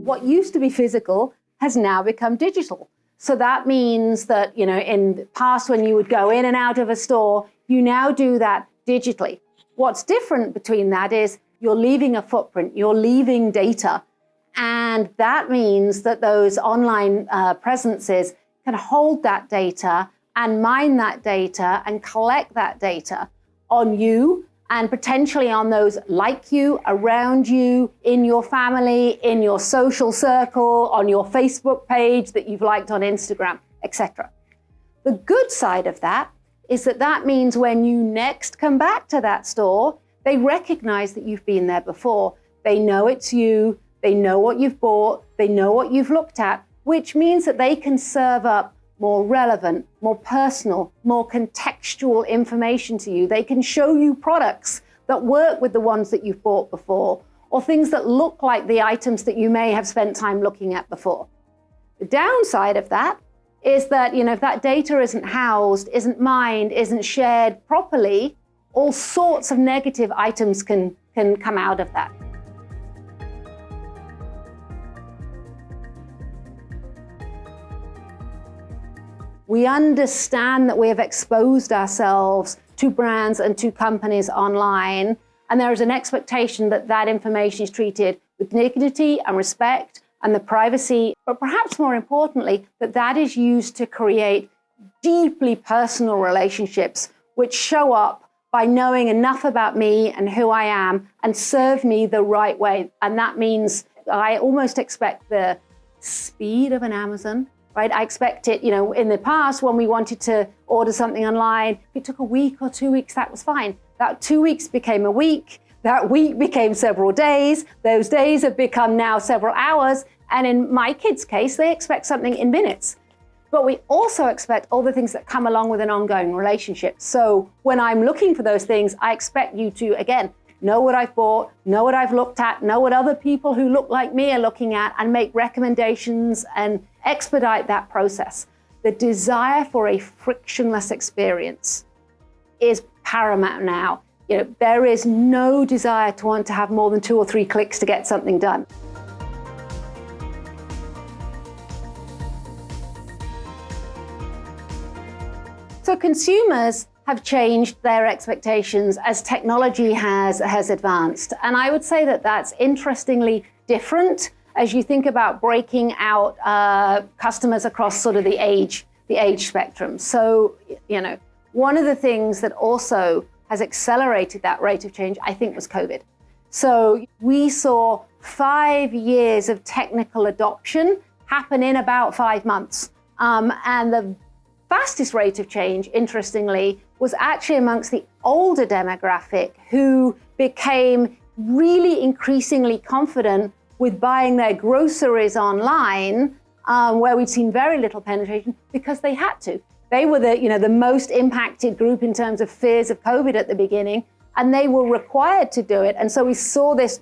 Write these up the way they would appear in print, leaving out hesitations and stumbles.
what used to be physical has now become digital. So that means that, in the past when you would go in and out of a store, you now do that digitally. What's different between that is you're leaving a footprint, you're leaving data. And that means that those online presences can hold that data and mine that data and collect that data on you and potentially on those like you, around you, in your family, in your social circle, on your Facebook page that you've liked on Instagram, etc. The good side of that is that means when you next come back to that store, they recognize that you've been there before. They know it's you, they know what you've bought, they know what you've looked at, which means that they can serve up more relevant, more personal, more contextual information to you. They can show you products that work with the ones that you've bought before, or things that look like the items that you may have spent time looking at before. The downside of that is that, if that data isn't housed, isn't mined, isn't shared properly, all sorts of negative items can come out of that. We understand that we have exposed ourselves to brands and to companies online, and there is an expectation that that information is treated with dignity and respect and the privacy, but perhaps more importantly, that is used to create deeply personal relationships which show up by knowing enough about me and who I am and serve me the right way. And that means I almost expect the speed of an Amazon. Right? I expect it, in the past when we wanted to order something online, if it took a week or 2 weeks, that was fine. That 2 weeks became a week. That week became several days. Those days have become now several hours. And in my kids' case, they expect something in minutes. But we also expect all the things that come along with an ongoing relationship. So when I'm looking for those things, I expect you to, again, know what I've bought, know what I've looked at, know what other people who look like me are looking at, and make recommendations and expedite that process. The desire for a frictionless experience is paramount now. There is no desire to want to have more than 2 or 3 clicks to get something done. So consumers have changed their expectations as technology has advanced. And I would say that that's interestingly different as you think about breaking out customers across sort of the age spectrum. So, one of the things that also has accelerated that rate of change, I think, was COVID. So we saw 5 years of technical adoption happen in about 5 months. And the fastest rate of change, interestingly, was actually amongst the older demographic who became really increasingly confident with buying their groceries online, where we'd seen very little penetration because they had to. They were the most impacted group in terms of fears of COVID at the beginning, and they were required to do it. And so we saw this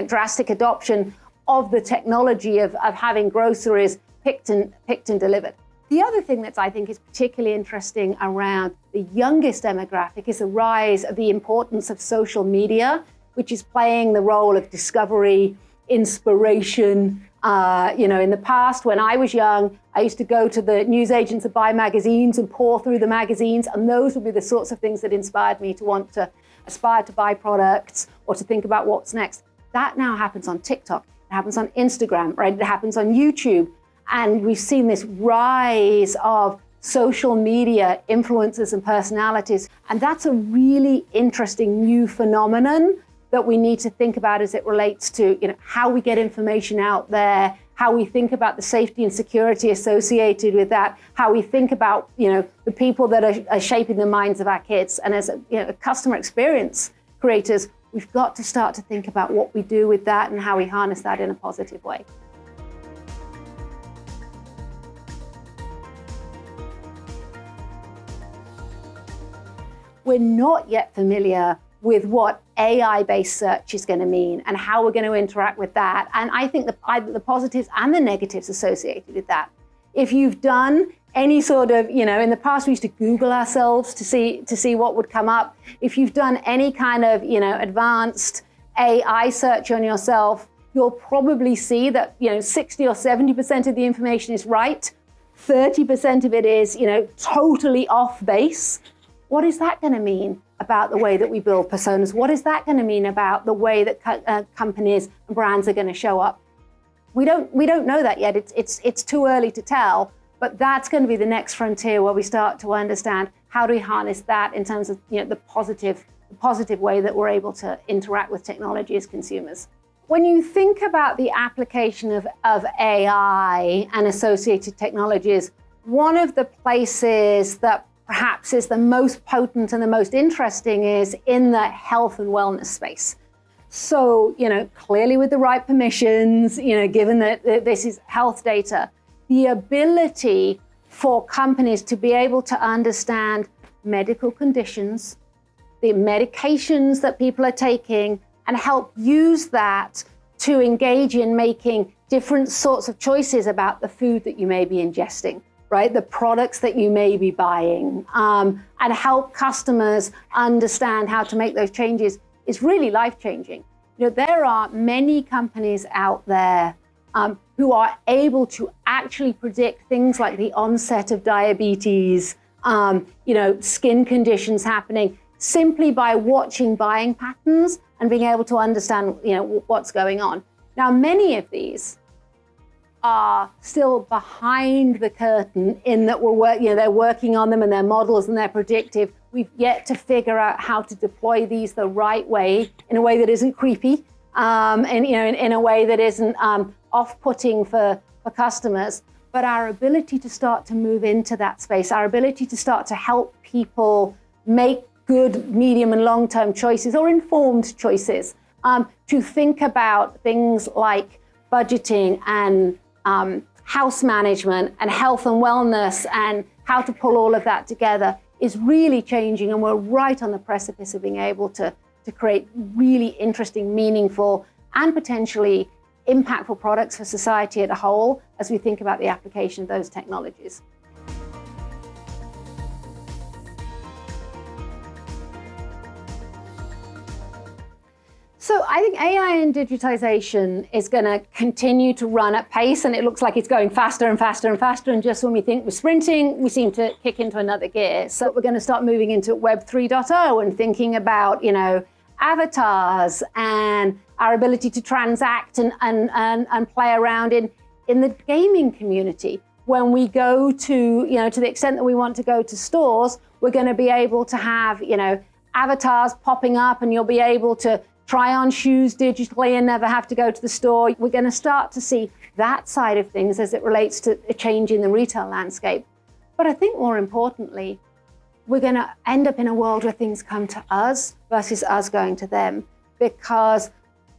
drastic adoption of the technology of having groceries picked and delivered. The other thing that I think is particularly interesting around the youngest demographic is the rise of the importance of social media, which is playing the role of discovery, inspiration. In the past, when I was young, I used to go to the newsagents and buy magazines and pour through the magazines, and those would be the sorts of things that inspired me to want to aspire to buy products or to think about what's next. That now happens on TikTok, it happens on Instagram, right? It happens on YouTube. And we've seen this rise of social media influencers and personalities. And that's a really interesting new phenomenon that we need to think about as it relates to how we get information out there, how we think about the safety and security associated with that, how we think about the people that are shaping the minds of our kids. And as customer experience creators, we've got to start to think about what we do with that and how we harness that in a positive way. We're not yet familiar with what AI-based search is going to mean and how we're going to interact with that. And I think either the positives and the negatives associated with that. If you've done any sort of, in the past we used to Google ourselves to see what would come up. If you've done any kind of, advanced AI search on yourself, you'll probably see that, 60 or 70% of the information is right. 30% of it is, totally off base. What is that going to mean about the way that we build personas? What is that going to mean about the way that companies and brands are going to show up? We don't know that yet. It's too early to tell, but that's going to be the next frontier where we start to understand how do we harness that in terms of the positive way that we're able to interact with technology as consumers. When you think about the application of AI and associated technologies, one of the places that perhaps is the most potent and the most interesting is in the health and wellness space. So, clearly with the right permissions, given that this is health data, the ability for companies to be able to understand medical conditions, the medications that people are taking, and help use that to engage in making different sorts of choices about the food that you may be ingesting, right? The products that you may be buying, and help customers understand how to make those changes is really life-changing. There are many companies out there who are able to actually predict things like the onset of diabetes, skin conditions happening simply by watching buying patterns and being able to understand, what's going on. Now, many of these are still behind the curtain in that they're working on them and their models and they're predictive. We've yet to figure out how to deploy these the right way, in a way that isn't creepy, and in a way that isn't off-putting for customers. But our ability to start to move into that space, our ability to start to help people make good medium and long-term choices or informed choices, to think about things like budgeting and house management and health and wellness and how to pull all of that together is really changing. And we're right on the precipice of being able to create really interesting, meaningful, and potentially impactful products for society as a whole as we think about the application of those technologies. So I think AI and digitization is going to continue to run at pace, and it looks like it's going faster and faster and faster. And just when we think we're sprinting, we seem to kick into another gear. So we're going to start moving into Web 3.0 and thinking about, avatars and our ability to transact and play around in the gaming community. When we go to the extent that we want to go to stores, we're going to be able to have, avatars popping up, and you'll be able to try on shoes digitally and never have to go to the store. We're going to start to see that side of things as it relates to a change in the retail landscape. But I think more importantly, we're going to end up in a world where things come to us versus us going to them, because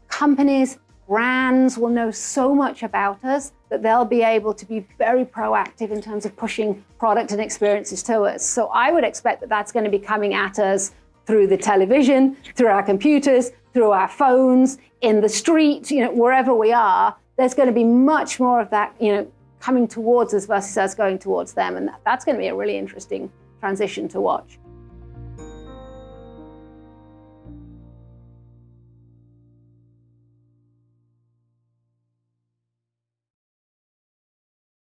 companies, brands will know so much about us that they'll be able to be very proactive in terms of pushing product and experiences to us. So I would expect that that's going to be coming at us through the television, through our computers, through our phones, in the street, wherever we are. There's going to be much more of that, coming towards us versus us going towards them. And that's going to be a really interesting transition to watch.